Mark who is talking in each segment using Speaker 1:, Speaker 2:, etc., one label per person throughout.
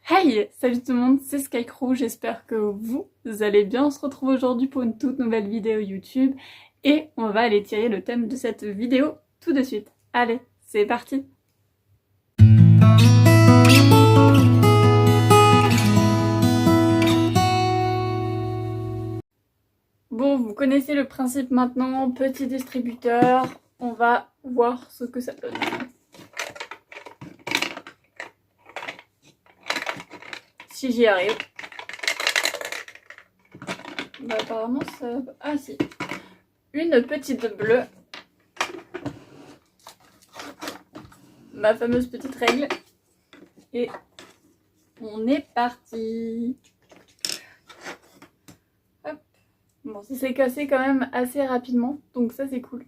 Speaker 1: Hey, salut tout le monde, c'est Skycrew, j'espère que vous allez bien. On se retrouve aujourd'hui pour une toute nouvelle vidéo YouTube et on va aller tirer le thème de cette vidéo tout de suite. Allez, c'est parti! Bon, vous connaissez le principe maintenant, petit distributeur, on va voir ce que ça donne. Si j'y arrive. Bah, apparemment ça... Ah si. Une petite bleue. Ma fameuse petite règle. Et on est parti. Hop. Bon, ça s'est cassé quand même assez rapidement. Donc ça c'est cool.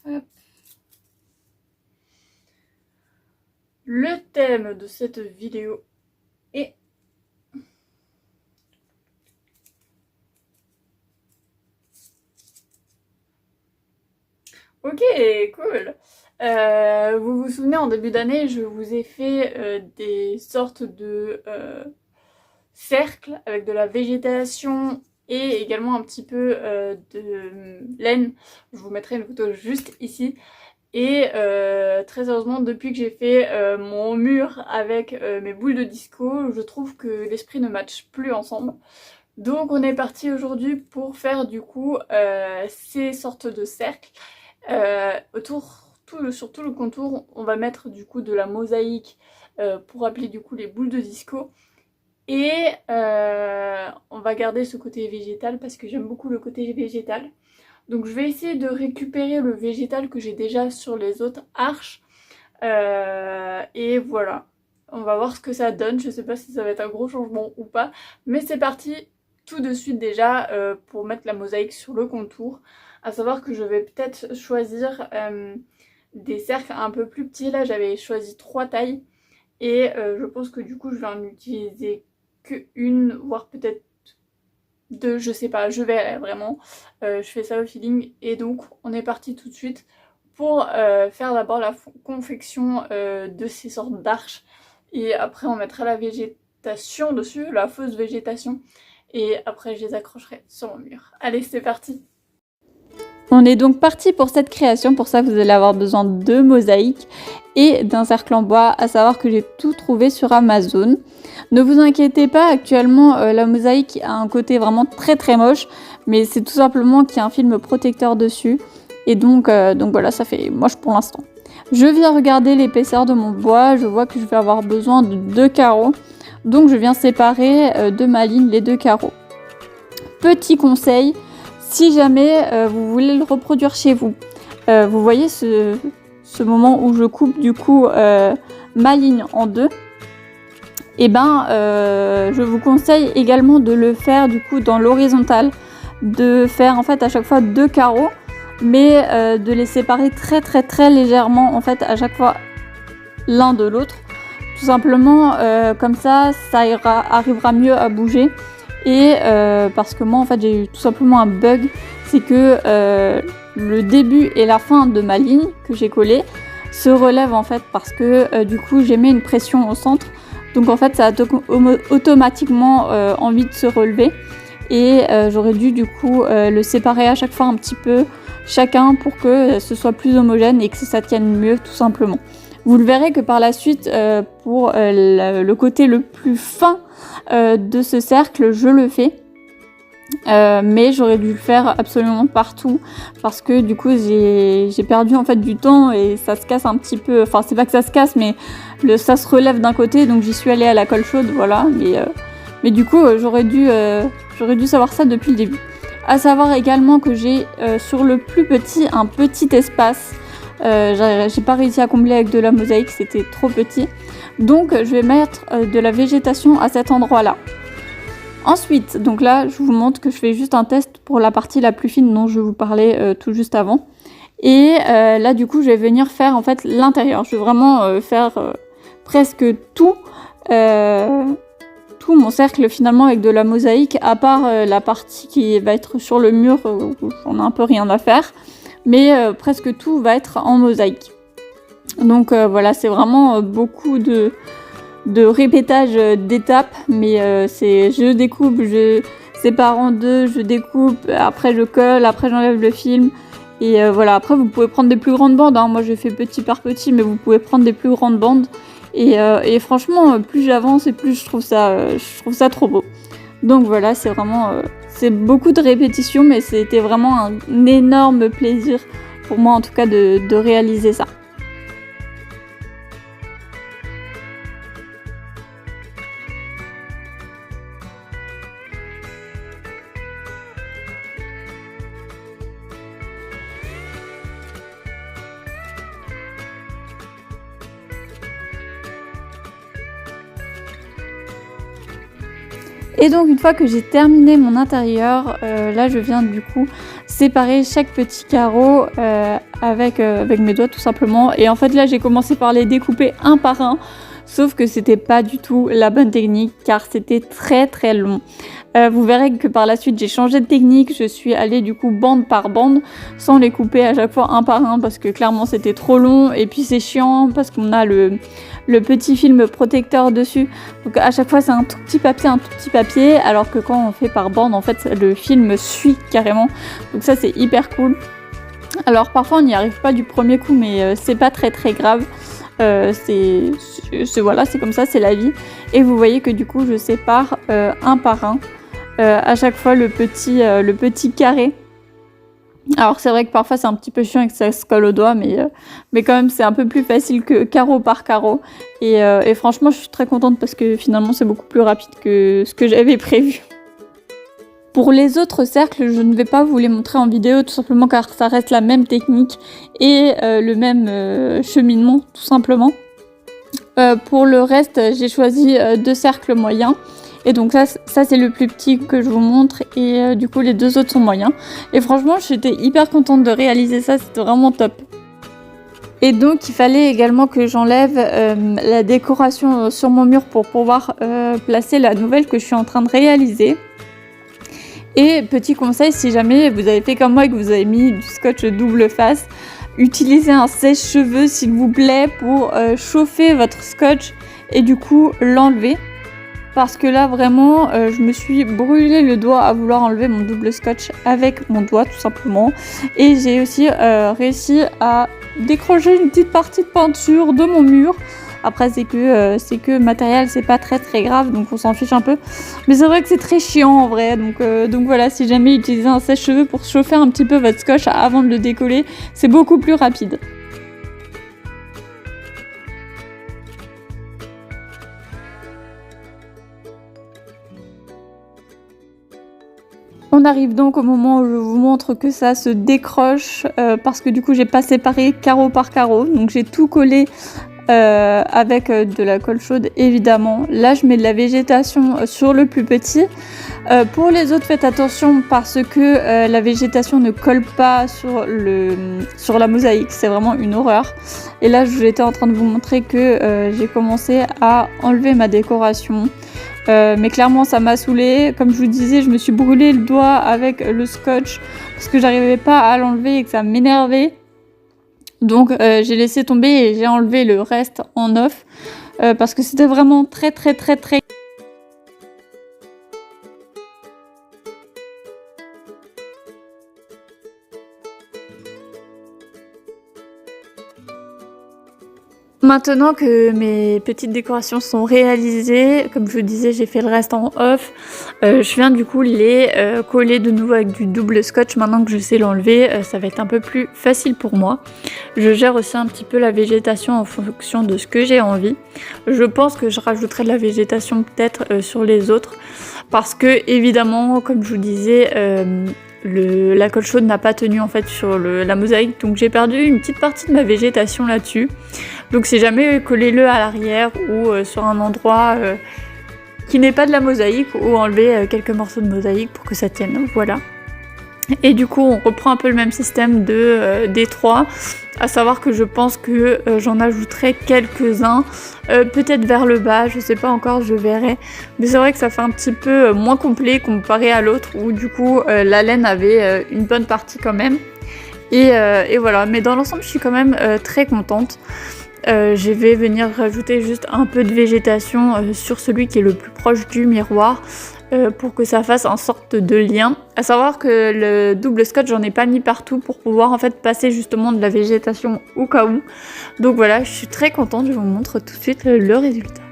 Speaker 1: Hop. Le thème de cette vidéo est ok, cool. Vous vous souvenez, en début d'année, je vous ai fait des sortes de cercles avec de la végétation et également un petit peu de laine. Je vous mettrai une photo juste ici. Et très heureusement, depuis que j'ai fait mon mur avec mes boules de disco, je trouve que l'esprit ne matche plus ensemble. Donc on est parti aujourd'hui pour faire du coup ces sortes de cercles. Sur tout le contour, on va mettre du coup de la mosaïque pour appeler du coup les boules de disco. Et on va garder ce côté végétal parce que j'aime beaucoup le côté végétal. Donc je vais essayer de récupérer le végétal que j'ai déjà sur les autres arches. Et voilà, on va voir ce que ça donne. Je sais pas si ça va être un gros changement ou pas. Mais c'est parti tout de suite déjà pour mettre la mosaïque sur le contour. À savoir que je vais peut-être choisir des cercles un peu plus petits. Là j'avais choisi 3 tailles. Et je pense que du coup je vais en utiliser qu'une, voire peut-être 2, je sais pas, je verrai vraiment. Je fais ça au feeling. Et donc on est parti tout de suite pour faire d'abord la confection de ces sortes d'arches. Et après on mettra la végétation dessus, la fausse végétation. Et après je les accrocherai sur mon mur. Allez, c'est parti! On est donc parti pour cette création. Pour ça vous allez avoir besoin de mosaïques et d'un cercle en bois, à savoir que j'ai tout trouvé sur Amazon. Ne vous inquiétez pas, actuellement la mosaïque a un côté vraiment très moche, mais c'est tout simplement qu'il y a un film protecteur dessus. Et donc voilà, ça fait moche pour l'instant. Je viens regarder l'épaisseur de mon bois, je vois que je vais avoir besoin de 2 carreaux. Donc je viens séparer de ma ligne les 2 carreaux. Petit conseil, si jamais vous voulez le reproduire chez vous, vous voyez ce moment où je coupe du coup ma ligne en 2, et ben je vous conseille également de le faire du coup dans l'horizontale, de faire en fait à chaque fois 2 carreaux, mais de les séparer très légèrement en fait à chaque fois l'un de l'autre, tout simplement comme ça arrivera mieux à bouger. Et parce que moi en fait j'ai eu tout simplement un bug, c'est que le début et la fin de ma ligne que j'ai collée se relèvent en fait parce que du coup j'ai mis une pression au centre, donc en fait ça a automatiquement envie de se relever. Et j'aurais dû du coup le séparer à chaque fois un petit peu chacun pour que ce soit plus homogène et que ça tienne mieux tout simplement. Vous le verrez que par la suite, pour le côté le plus fin de ce cercle, je le fais. Mais j'aurais dû le faire absolument partout parce que du coup j'ai perdu en fait du temps et ça se casse un petit peu. Enfin c'est pas que ça se casse, mais ça se relève d'un côté, donc j'y suis allée à la colle chaude, voilà. Mais du coup j'aurais dû savoir ça depuis le début. À savoir également que j'ai sur le plus petit un petit espace. J'ai pas réussi à combler avec de la mosaïque, c'était trop petit. Donc je vais mettre de la végétation à cet endroit-là. Ensuite, donc là je vous montre que je fais juste un test pour la partie la plus fine dont je vous parlais tout juste avant. Et là du coup je vais venir faire en fait l'intérieur. Je vais vraiment faire presque tout mon cercle finalement avec de la mosaïque, à part la partie qui va être sur le mur où j'en ai un peu rien à faire. Mais presque tout va être en mosaïque. Donc voilà, c'est vraiment beaucoup de répétage d'étapes, mais c'est je découpe, je sépare en deux, je découpe, après je colle, après j'enlève le film. Et voilà, après vous pouvez prendre des plus grandes bandes, hein. Moi je fais petit par petit, mais vous pouvez prendre des plus grandes bandes. Et franchement, plus j'avance et plus je trouve ça trop beau. Donc voilà, c'est vraiment c'est beaucoup de répétitions, mais c'était vraiment un énorme plaisir pour moi en tout cas de réaliser ça. Et donc une fois que j'ai terminé mon intérieur, là je viens du coup séparer chaque petit carreau avec mes doigts tout simplement. Et en fait là j'ai commencé par les découper un par un, sauf que c'était pas du tout la bonne technique car c'était très long. Vous verrez que par la suite j'ai changé de technique, je suis allée du coup bande par bande sans les couper à chaque fois un par un parce que clairement c'était trop long et puis c'est chiant parce qu'on a le petit film protecteur dessus. Donc à chaque fois c'est un tout petit papier, alors que quand on fait par bande en fait le film suit carrément. Donc ça c'est hyper cool. Alors parfois on n'y arrive pas du premier coup, mais c'est pas très grave. Voilà, c'est comme ça, c'est la vie. Et vous voyez que du coup je sépare un par un à chaque fois le petit carré. Alors c'est vrai que parfois c'est un petit peu chiant et que ça se colle au doigt, mais quand même c'est un peu plus facile que carreau par carreau. Et franchement je suis très contente parce que finalement c'est beaucoup plus rapide que ce que j'avais prévu. Pour les autres cercles, je ne vais pas vous les montrer en vidéo tout simplement car ça reste la même technique et le même cheminement tout simplement. Pour le reste, j'ai choisi 2 cercles moyens. Et donc ça c'est le plus petit que je vous montre et du coup les 2 autres sont moyens. Et franchement j'étais hyper contente de réaliser ça, c'était vraiment top. Et donc il fallait également que j'enlève la décoration sur mon mur pour pouvoir placer la nouvelle que je suis en train de réaliser. Et petit conseil, si jamais vous avez fait comme moi et que vous avez mis du scotch double face, utilisez un sèche-cheveux s'il vous plaît pour chauffer votre scotch et du coup l'enlever. Parce que là vraiment je me suis brûlé le doigt à vouloir enlever mon double scotch avec mon doigt tout simplement. Et j'ai aussi réussi à décrocher une petite partie de peinture de mon mur. Après c'est que matériel, c'est pas très grave donc on s'en fiche un peu. Mais c'est vrai que c'est très chiant en vrai donc voilà, si jamais utilisez un sèche-cheveux pour chauffer un petit peu votre scotch avant de le décoller, c'est beaucoup plus rapide. On arrive donc au moment où je vous montre que ça se décroche parce que du coup j'ai pas séparé carreau par carreau, donc j'ai tout collé avec de la colle chaude évidemment. Là je mets de la végétation sur le plus petit. Pour les autres faites attention parce que la végétation ne colle pas sur la mosaïque, c'est vraiment une horreur. Et là j'étais en train de vous montrer que j'ai commencé à enlever ma décoration. Mais clairement ça m'a saoulée. Comme je vous disais, je me suis brûlé le doigt avec le scotch parce que j'arrivais pas à l'enlever et que ça m'énervait. Donc j'ai laissé tomber et j'ai enlevé le reste en off parce que c'était vraiment très. Maintenant que mes petites décorations sont réalisées, comme je vous disais, j'ai fait le reste en off. Je viens du coup les coller de nouveau avec du double scotch. Maintenant que je sais l'enlever, ça va être un peu plus facile pour moi. Je gère aussi un petit peu la végétation en fonction de ce que j'ai envie. Je pense que je rajouterai de la végétation peut-être sur les autres. Parce que évidemment, comme je vous disais, la colle chaude n'a pas tenu en fait sur la mosaïque. Donc j'ai perdu une petite partie de ma végétation là-dessus. Donc si jamais, collez-le à l'arrière ou sur un endroit qui n'est pas de la mosaïque ou enlevez quelques morceaux de mosaïque pour que ça tienne, voilà. Et du coup on reprend un peu le même système des 3, à savoir que je pense que j'en ajouterai quelques-uns, peut-être vers le bas, je sais pas encore, je verrai. Mais c'est vrai que ça fait un petit peu moins complet comparé à l'autre où du coup la laine avait une bonne partie quand même. Et voilà, mais dans l'ensemble je suis quand même très contente. je vais venir rajouter juste un peu de végétation sur celui qui est le plus proche du miroir pour que ça fasse en sorte de lien. À savoir que le double scotch, j'en ai pas mis partout pour pouvoir en fait passer justement de la végétation au cas où. Donc voilà, je suis très contente, je vous montre tout de suite le résultat.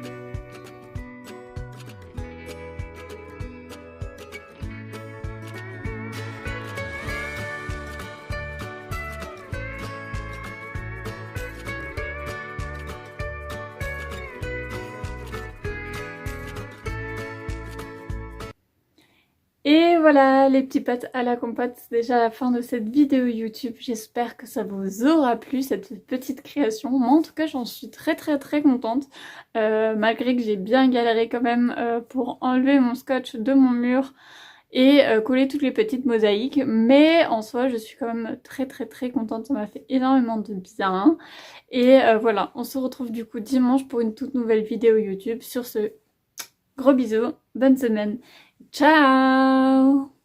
Speaker 1: Et voilà les petits pâtes à la compote, c'est déjà la fin de cette vidéo YouTube. J'espère que ça vous aura plu cette petite création. Moi en tout cas j'en suis très contente. Malgré que j'ai bien galéré quand même pour enlever mon scotch de mon mur et coller toutes les petites mosaïques. Mais en soi je suis quand même très contente, ça m'a fait énormément de bien. Et voilà, on se retrouve du coup dimanche pour une toute nouvelle vidéo YouTube. Sur ce, gros bisous, bonne semaine. Ciao!